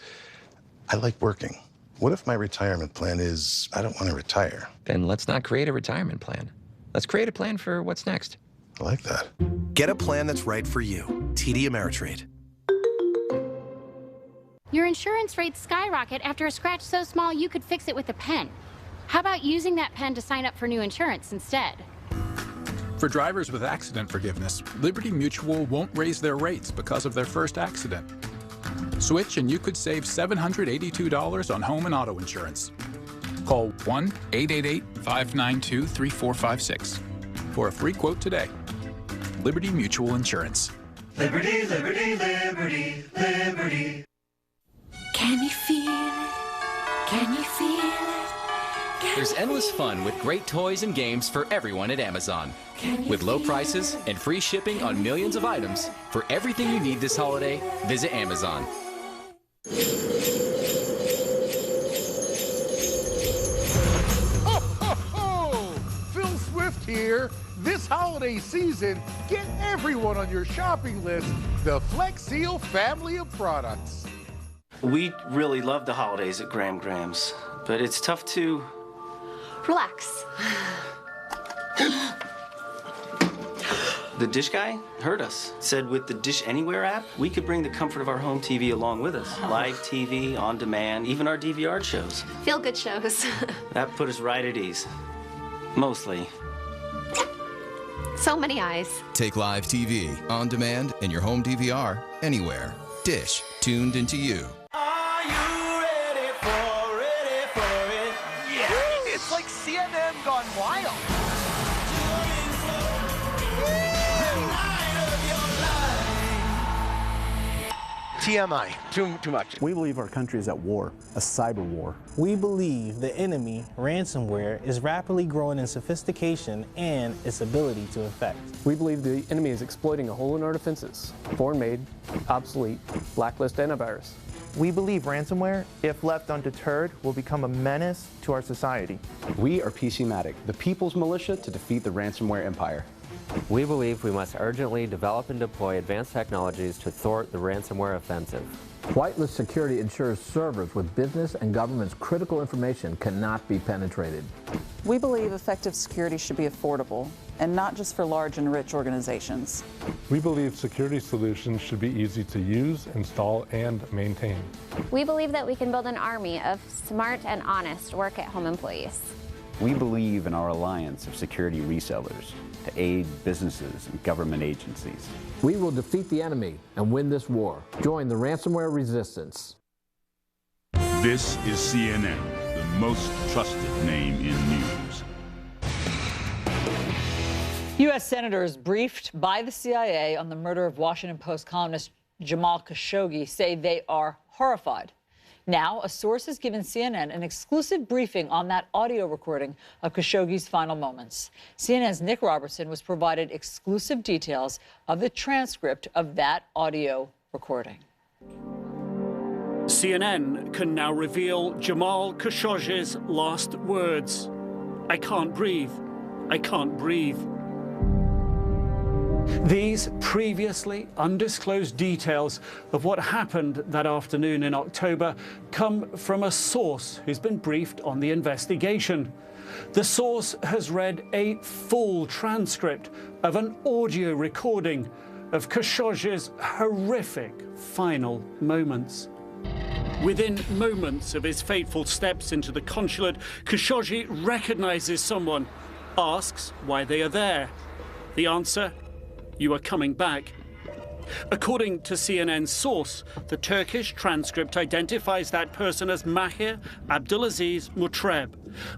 I like working. What if my retirement plan is I don't want to retire? Then let's not create a retirement plan. Let's create a plan for what's next. I like that. Get a plan that's right for you. TD Ameritrade. Your insurance rates skyrocket after a scratch so small you could fix it with a pen. How about using that pen to sign up for new insurance instead? For drivers with accident forgiveness, Liberty Mutual won't raise their rates because of their first accident. Switch and you could save $782 on home and auto insurance. Call 1-888-592-3456 for a free quote today. Liberty Mutual Insurance. Liberty, liberty, liberty, liberty. Can you feel it? Can you feel it? There's endless fun with great toys and games for everyone at Amazon. With low prices and free shipping on millions of items, for everything you need this holiday, visit Amazon. Phil Swift here. This holiday season, get everyone on your shopping list the Flex Seal family of products. We really love the holidays at Graham Grahams, but it's tough to... Relax. The Dish guy heard us. Said with the Dish Anywhere app, we could bring the comfort of our home TV along with us. Live TV, on demand, even our DVR shows. Feel good shows. That put us right at ease. Mostly. So many eyes. Take live TV, on demand, and your home DVR anywhere. Dish, tuned into you. Are you ready for it? TMI. Too much. We believe our country is at war, a cyber war. We believe the enemy, ransomware, is rapidly growing in sophistication and its ability to infect. We believe the enemy is exploiting a hole in our defenses. Foreign-made, obsolete, blacklist antivirus. We believe ransomware, if left undeterred, will become a menace to our society. We are PCmatic, the people's militia to defeat the ransomware empire. We believe we must urgently develop and deploy advanced technologies to thwart the ransomware offensive. Whitelist security ensures servers with business and government's critical information cannot be penetrated. We believe effective security should be affordable, and not just for large and rich organizations. We believe security solutions should be easy to use, install, and maintain. We believe that we can build an army of smart and honest work-at-home employees. We believe in our alliance of security resellers to aid businesses and government agencies. We will defeat the enemy and win this war. Join the ransomware resistance. This is CNN, the most trusted name in news. U.S. senators briefed by the CIA on the murder of Washington Post columnist Jamal Khashoggi say they are horrified. Now, a source has given CNN an exclusive briefing on that audio recording of Khashoggi's final moments. CNN's Nick Robertson was provided exclusive details of the transcript of that audio recording. CNN can now reveal Jamal Khashoggi's last words. I can't breathe. I can't breathe. These previously undisclosed details of what happened that afternoon in October come from a source who's been briefed on the investigation. The source has read a full transcript of an audio recording of Khashoggi's horrific final moments. Within moments of his fateful steps into the consulate, Khashoggi recognizes someone, asks why they are there. The answer: you are coming back. According to CNN's source, the Turkish transcript identifies that person as Mahir Abdulaziz Mutreb,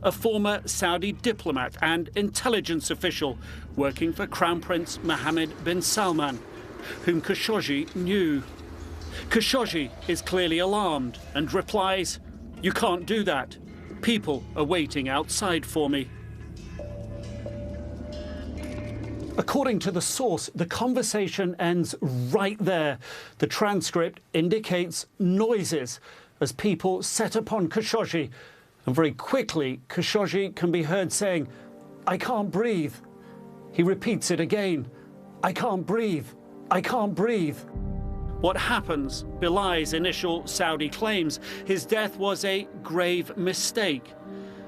a former Saudi diplomat and intelligence official working for Crown Prince Mohammed bin Salman, whom Khashoggi knew. Khashoggi is clearly alarmed and replies, "You can't do that. People are waiting outside for me." According to the source, the conversation ends right there. The transcript indicates noises as people set upon Khashoggi. And very quickly, Khashoggi can be heard saying, "I can't breathe." He repeats it again, "I can't breathe. I can't breathe." What happens belies initial Saudi claims. His death was a grave mistake.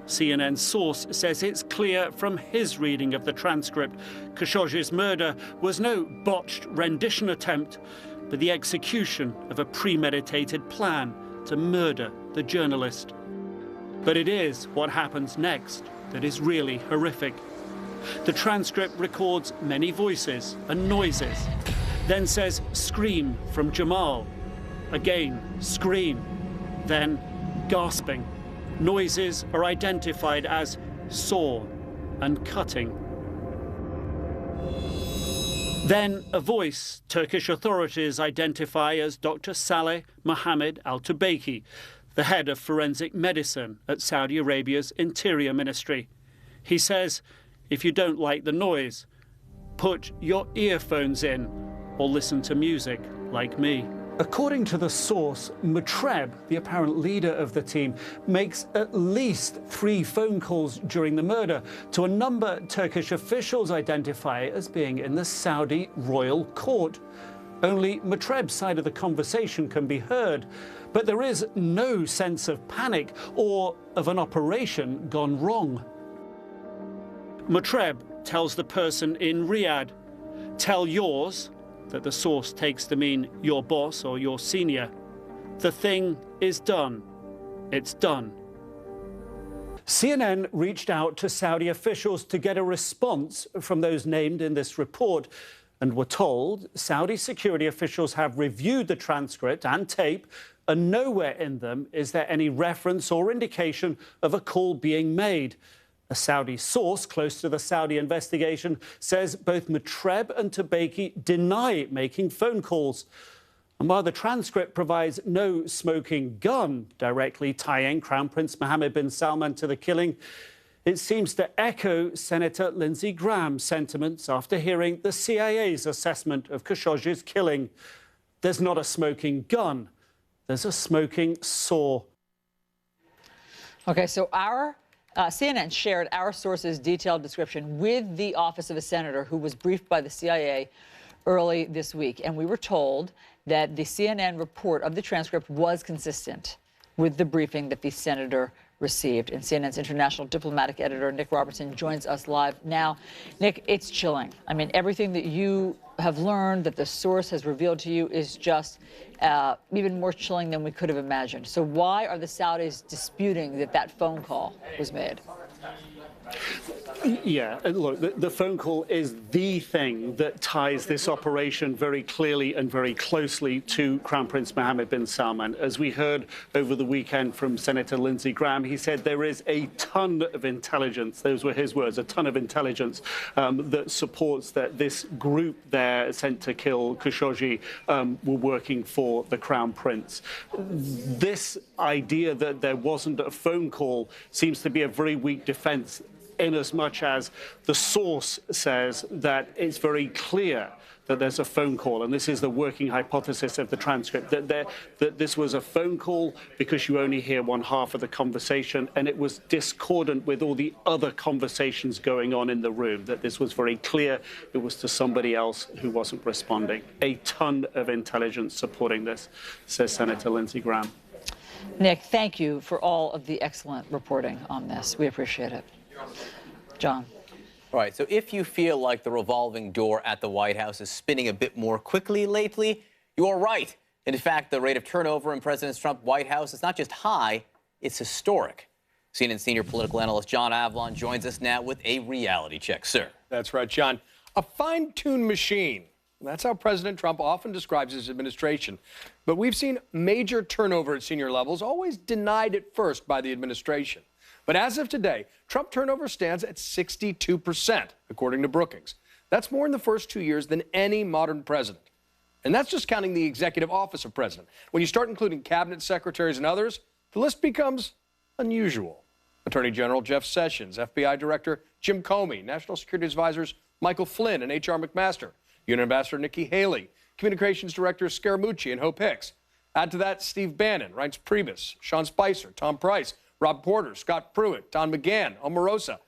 CNN's source says it's clear from his reading of the transcript Khashoggi's murder was no botched rendition attempt, but the execution of a premeditated plan to murder the journalist. But it is what happens next that is really horrific. The transcript records many voices and noises, then says scream from Jamal, again scream, then gasping. Noises are identified as saw and cutting. Then a voice Turkish authorities identify as Dr. Saleh Mohammed Al-Tubaiki, the head of forensic medicine at Saudi Arabia's Interior Ministry. He says, if you don't like the noise, put your earphones in or listen to music like me. According to the source, Mutreb, the apparent leader of the team, makes at least 3 phone calls during the murder to a number Turkish officials identify as being in the Saudi royal court. Only Mutreb's side of the conversation can be heard, but there is no sense of panic or of an operation gone wrong. Mutreb tells the person in Riyadh, "Tell yours," that the source takes to mean your boss or your senior, "the thing is done. It's done." CNN reached out to Saudi officials to get a response from those named in this report and were told Saudi security officials have reviewed the transcript and tape, and nowhere in them is there any reference or indication of a call being made. A Saudi source close to the Saudi investigation says both Mutreb and Tubaiki deny making phone calls. And while the transcript provides no smoking gun directly tying Crown Prince Mohammed bin Salman to the killing, it seems to echo Senator Lindsey Graham's sentiments after hearing the CIA's assessment of Khashoggi's killing. There's not a smoking gun, there's a smoking saw. Okay, so our CNN shared our source's detailed description with the office of a senator who was briefed by the CIA early this week. And we were told that the CNN report of the transcript was consistent with the briefing that the senator received. And CNN's international diplomatic editor, Nick Robertson, joins us live now. Nick, it's chilling. I mean, everything that you have learned, that the source has revealed to you, is just even more chilling than we could have imagined. So why are the Saudis disputing that that phone call was made? Yeah, look, the phone call is the thing that ties this operation very clearly and very closely to Crown Prince Mohammed bin Salman. As we heard over the weekend from Senator Lindsey Graham, he said there is a ton of intelligence, those were his words, a ton of intelligence that supports that this group there sent to kill Khashoggi were working for the Crown Prince. This idea that there wasn't a phone call seems to be a very weak defense, in as much as the source says that it's very clear that there's a phone call, and this is the working hypothesis of the transcript, that this was a phone call because you only hear one half of the conversation, and it was discordant with all the other conversations going on in the room, that this was very clear it was to somebody else who wasn't responding. A ton of intelligence supporting this, says Senator Lindsey Graham. Nick, thank you for all of the excellent reporting on this. We appreciate it. John. All right, so if you feel like the revolving door at the White House is spinning a bit more quickly lately, you are right. And in fact, the rate of turnover in President Trump's White House is not just high, it's historic. CNN senior political analyst John Avlon joins us now with a reality check. Sir. That's right, John. A fine-tuned machine. That's how President Trump often describes his administration. But we've seen major turnover at senior levels, always denied at first by the administration. But as of today, Trump turnover stands at 62%, according to Brookings. That's more in the first 2 years than any modern president. And that's just counting the executive office of president. When you start including cabinet secretaries and others, the list becomes unusual. Attorney General Jeff Sessions, FBI Director Jim Comey, National Security Advisors Michael Flynn and H.R. McMaster, UN Ambassador Nikki Haley, Communications Director Scaramucci and Hope Hicks. Add to that Steve Bannon, Reince Priebus, Sean Spicer, Tom Price, Rob Porter, Scott Pruitt, Don McGahn, Omarosa.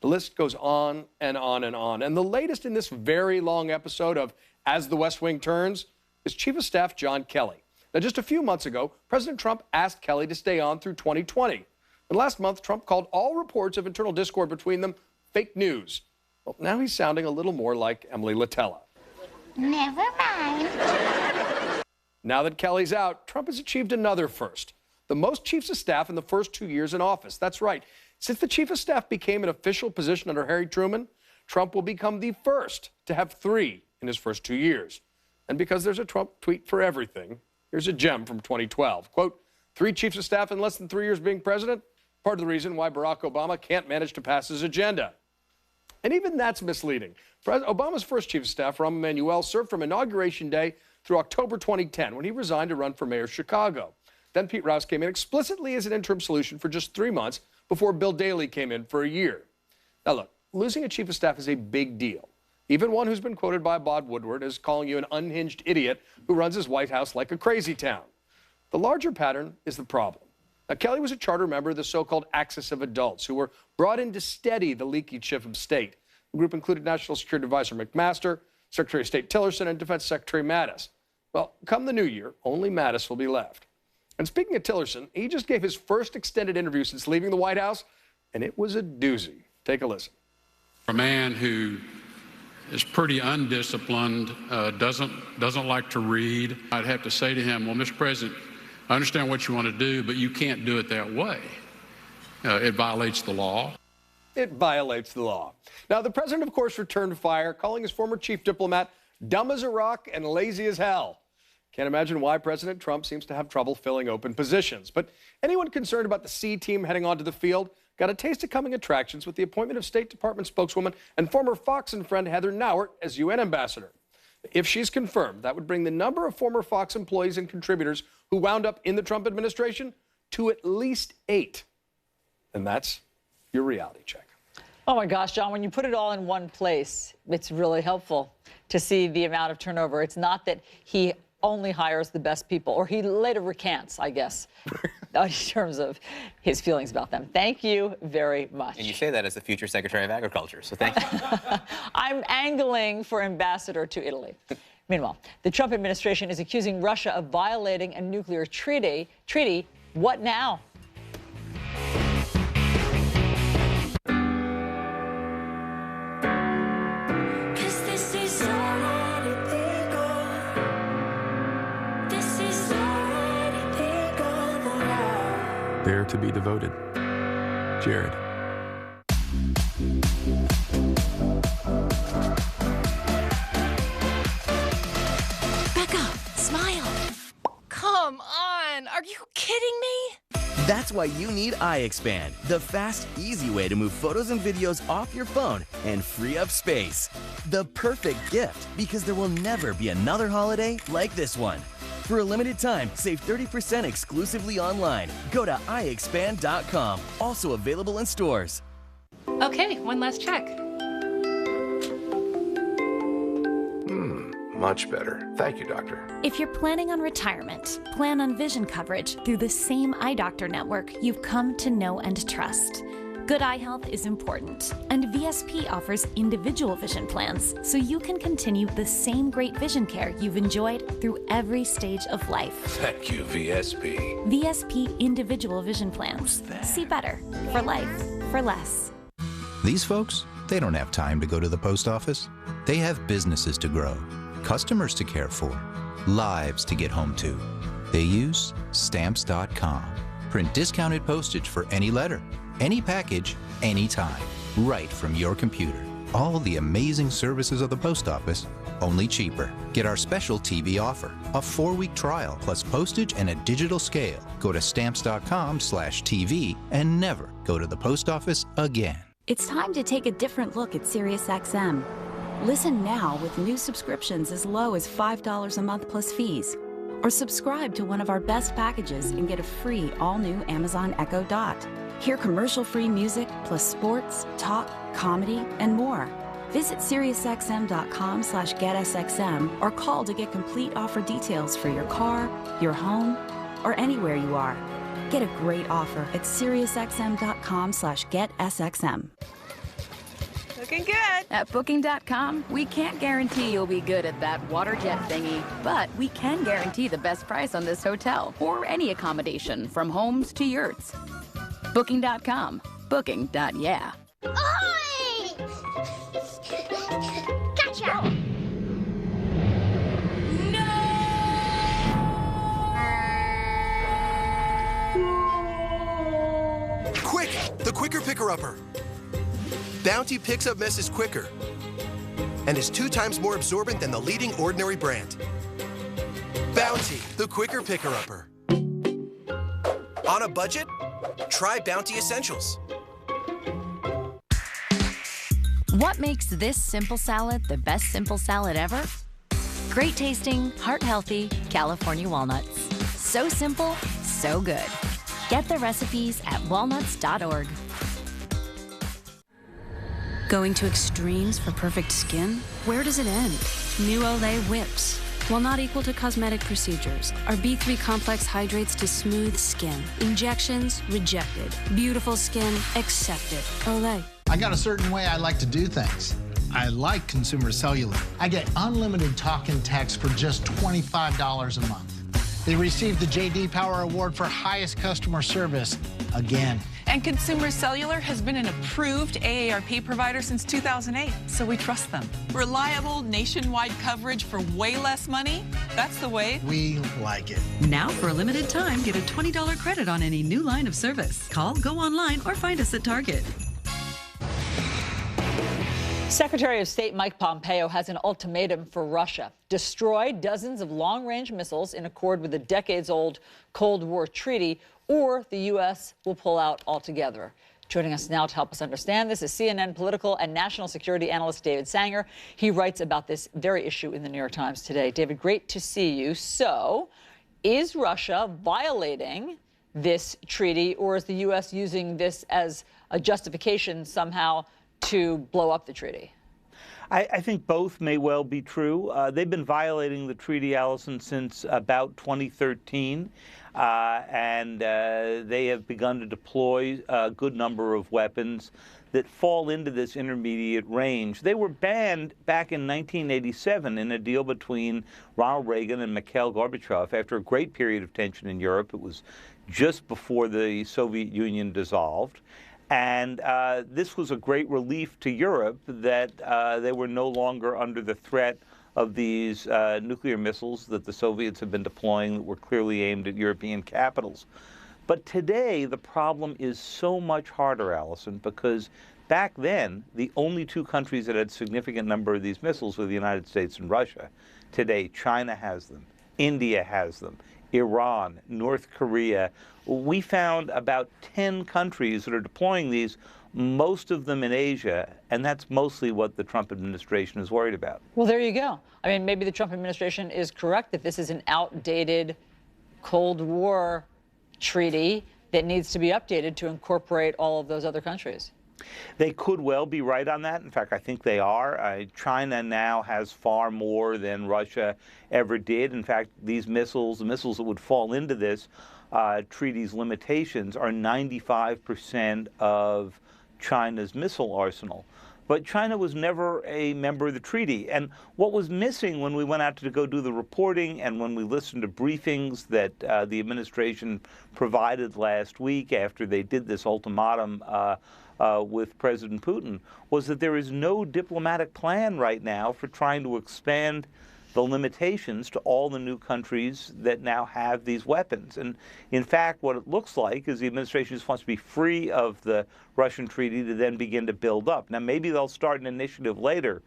The list goes on and on and on. And the latest in this very long episode of As the West Wing Turns is Chief of Staff John Kelly. Now, just a few months ago, President Trump asked Kelly to stay on through 2020. And last month, Trump called all reports of internal discord between them fake news. Well, now he's sounding a little more like Emily Litella. Never mind. Now that Kelly's out, Trump has achieved another first. The most chiefs of staff in the first 2 years in office. That's right. Since the chief of staff became an official position under Harry Truman, Trump will become the first to have 3 in his first 2 years. And because there's a Trump tweet for everything, here's a gem from 2012. Quote, 3 chiefs of staff in less than 3 years being president? Part of the reason why Barack Obama can't manage to pass his agenda. And even that's misleading. Obama's first chief of staff, Rahm Emanuel, served from Inauguration Day through October 2010 when he resigned to run for mayor of Chicago. Then Pete Rouse came in explicitly as an interim solution for just 3 months before Bill Daley came in for a year. Now look, losing a chief of staff is a big deal. Even one who's been quoted by Bob Woodward as calling you an unhinged idiot who runs his White House like a crazy town. The larger pattern is the problem. Now, Kelly was a charter member of the so-called Axis of Adults who were brought in to steady the leaky ship of state. The group included National Security Advisor McMaster, Secretary of State Tillerson, and Defense Secretary Mattis. Well, come the new year, only Mattis will be left. And speaking of Tillerson, he just gave his first extended interview since leaving the White House, and it was a doozy. Take a listen. A man who is pretty undisciplined, doesn't like to read. I'd have to say to him, well, Mr. President, I understand what you want to do, but you can't do it that way. It violates the law. It violates the law. Now, the president, of course, returned fire, calling his former chief diplomat dumb as a rock and lazy as hell. Can't imagine why President Trump seems to have trouble filling open positions. But anyone concerned about the C team heading onto the field got a taste of coming attractions with the appointment of State Department spokeswoman and former Fox and friend Heather Nauert as UN ambassador. If she's confirmed, that would bring the number of former Fox employees and contributors who wound up in the Trump administration to at least 8. And that's your reality check. Oh my gosh, John, when you put it all in one place, it's really helpful to see the amount of turnover. It's not that he only hires the best people, or he later recants, I guess, in terms of his feelings about them. Thank you very much. And you say that as the future Secretary of Agriculture, so thank you. I'm angling for ambassador to Italy. Meanwhile, the Trump administration is accusing Russia of violating a nuclear treaty. What now? There to be devoted. Jared. Becca, smile. Come on, are you kidding me? That's why you need iXpand, the fast, easy way to move photos and videos off your phone and free up space. The perfect gift, because there will never be another holiday like this one. For a limited time, save 30% exclusively online. Go to iXpand.com. Also available in stores. Okay, one last check. Much better. Thank you, doctor. If you're planning on retirement, plan on vision coverage through the same eye doctor network you've come to know and trust. Good eye health is important, and VSP offers individual vision plans so you can continue the same great vision care you've enjoyed through every stage of life. Thank you, VSP. VSP individual vision plans. See better for life, for less. These folks, they don't have time to go to the post office. They have businesses to grow, customers to care for, lives to get home to. They use Stamps.com. Print discounted postage for any letter, any package, anytime, right from your computer. All the amazing services of the post office, only cheaper. Get our special TV offer, a 4-week trial plus postage and a digital scale. Go to stamps.com/TV and never go to the post office again. It's time to take a different look at SiriusXM. Listen now with new subscriptions as low as $5 a month plus fees. Or subscribe to one of our best packages and get a free all-new Amazon Echo Dot. Hear commercial-free music plus sports, talk, comedy, and more. Visit SiriusXM.com/GetSXM or call to get complete offer details for your car, your home, or anywhere you are. Get a great offer at SiriusXM.com/GetSXM. Looking good. At Booking.com, we can't guarantee you'll be good at that water jet thingy, but we can guarantee the best price on this hotel or any accommodation from homes to yurts. Booking.com. Booking.yeah. Ahoy! Gotcha! Quick! The Quicker Picker-Upper. Bounty picks up messes quicker and is 2 times more absorbent than the leading ordinary brand. Bounty, the Quicker Picker-Upper. On a budget? Try Bounty Essentials. What makes this simple salad the best simple salad ever? Great tasting, heart healthy California walnuts. So simple, so good. Get the recipes at walnuts.org. Going to extremes for perfect skin? Where does it end? New Olay Whips. While not equal to cosmetic procedures, our B3 complex hydrates to smooth skin. Injections, rejected. Beautiful skin, accepted. Olay. I got a certain way I like to do things. I like Consumer Cellular. I get unlimited talk and text for just $25 a month. They received the J.D. Power Award for highest customer service again. And Consumer Cellular has been an approved AARP provider since 2008, so we trust them. Reliable nationwide coverage for way less money? That's the way. We like it. Now, for a limited time, get a $20 credit on any new line of service. Call, go online, or find us at Target. Secretary of State Mike Pompeo has an ultimatum for Russia: destroy dozens of long-range missiles in accord with the decades-old Cold War treaty, or the U.S. will pull out altogether. Joining us now to help us understand this is CNN political and national security analyst David Sanger. He writes about this very issue in the New York Times today. David, great to see you. So, is Russia violating this treaty, or is the U.S. using this as a justification somehow to blow up the treaty? I think both may well be true. They've been violating the treaty, Allison, since about 2013, and they have begun to deploy a good number of weapons that fall into this intermediate range. They were banned back in 1987 in a deal between Ronald Reagan and Mikhail Gorbachev after a great period of tension in Europe. It was just before the Soviet Union dissolved. And this was a great relief to Europe that they were no longer under the threat of these nuclear missiles that the Soviets have been deploying that were clearly aimed at European capitals. But today, the problem is so much harder, Allison, because back then, the only two countries that had a significant number of these missiles were the United States and Russia. Today, China has them, India has them, Iran, North Korea. We found about 10 countries that are deploying these, most of them in Asia, and that's mostly what the Trump administration is worried about. Well, there you go. I mean, maybe the Trump administration is correct that this is an outdated Cold War treaty that needs to be updated to incorporate all of those other countries. They could well be right on that. In fact, I think they are. China now has far more than Russia ever did. In fact, these missiles, the missiles that would fall into this treaty's limitations, are 95% of China's missile arsenal. But China was never a member of the treaty. And what was missing when we went out to go do the reporting and when we listened to briefings that the administration provided last week after they did this ultimatum with President Putin, was that there is no diplomatic plan right now for trying to expand the limitations to all the new countries that now have these weapons. And in fact, what it looks like is the administration just wants to be free of the Russian treaty to then begin to build up. Now, maybe they'll start an initiative later,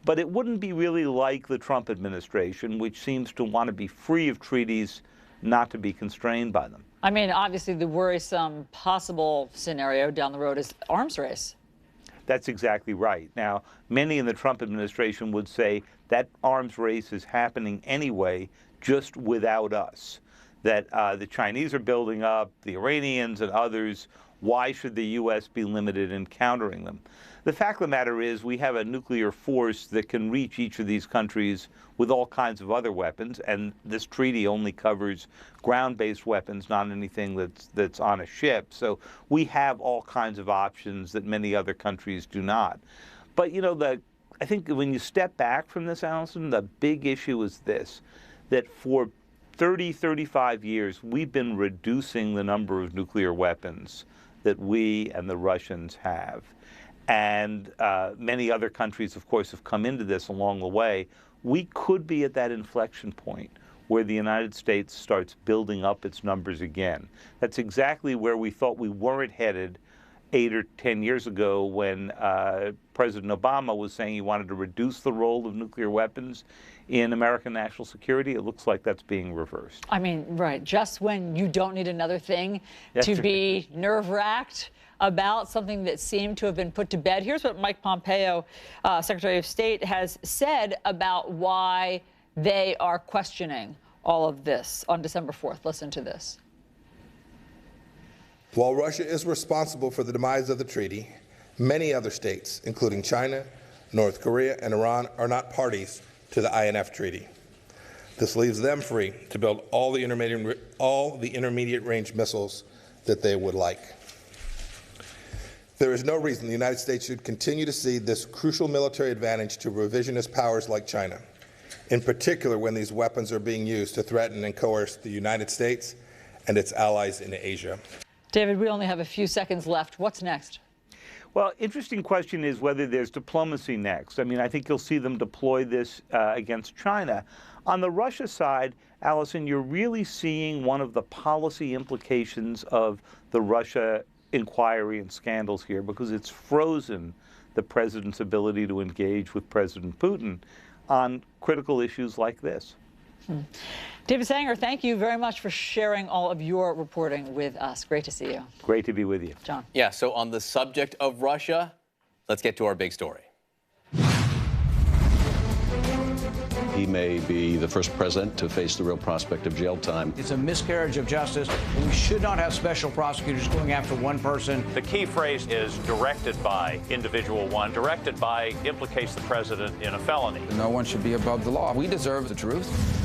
but it wouldn't be really like the Trump administration, which seems to want to be free of treaties, not to be constrained by them. I mean, obviously, the worrisome possible scenario down the road is arms race. That's exactly right. Now, many in the Trump administration would say that arms race is happening anyway, just without us. That the Chinese are building up, the Iranians and others. Why should the U.S. be limited in countering them? The fact of the matter is we have a nuclear force that can reach each of these countries with all kinds of other weapons, and this treaty only covers ground-based weapons, not anything that's on a ship. So we have all kinds of options that many other countries do not. But, you know, I think when you step back from this, Allison, the big issue is this, that for 30, 35 years, we've been reducing the number of nuclear weapons that we and the Russians have. And many other countries, of course, have come into this along the way. We could be at that inflection point where the United States starts building up its numbers again. That's exactly where we thought we weren't headed 8 or 10 years ago when President Obama was saying he wanted to reduce the role of nuclear weapons in American national security. It looks like that's being reversed. I mean, right, just when you don't need another thing to be nerve-wracked about something that seemed to have been put to bed. Here's what Mike Pompeo, Secretary of State, has said about why they are questioning all of this on December 4th. Listen to this. While Russia is responsible for the demise of the treaty, many other states, including China, North Korea, and Iran, are not parties to the INF Treaty. This leaves them free to build all the intermediate range missiles that they would like. There is no reason the United States should continue to cede this crucial military advantage to revisionist powers like China, in particular when these weapons are being used to threaten and coerce the United States and its allies in Asia. David, we only have a few seconds left. What's next? Well, interesting question is whether there's diplomacy next. I mean, I think you'll see them deploy this against China. On the Russia side, Allison, you're really seeing one of the policy implications of the Russia inquiry and scandals here, because it's frozen the president's ability to engage with President Putin on critical issues like this. David Sanger, thank you very much for sharing all of your reporting with us. Great to see you. Great to be with you. John. Yeah, so on the subject of Russia, let's get to our big story. He may be the first president to face the real prospect of jail time. It's a miscarriage of justice. We should not have special prosecutors going after one person. The key phrase is directed by individual one. Directed by implicates the president in a felony. No one should be above the law. We deserve the truth.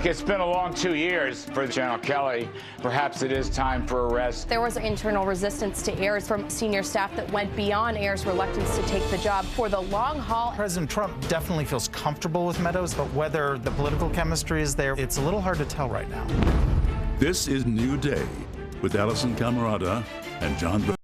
It's been a long 2 years for General Kelly. Perhaps it is time for arrest. There was internal resistance to Ayers from senior staff that went beyond Ayers' reluctance to take the job for the long haul. President Trump definitely feels comfortable with Meadows, but whether the political chemistry is there, it's a little hard to tell right now. This is New Day with Allison Camerata and John.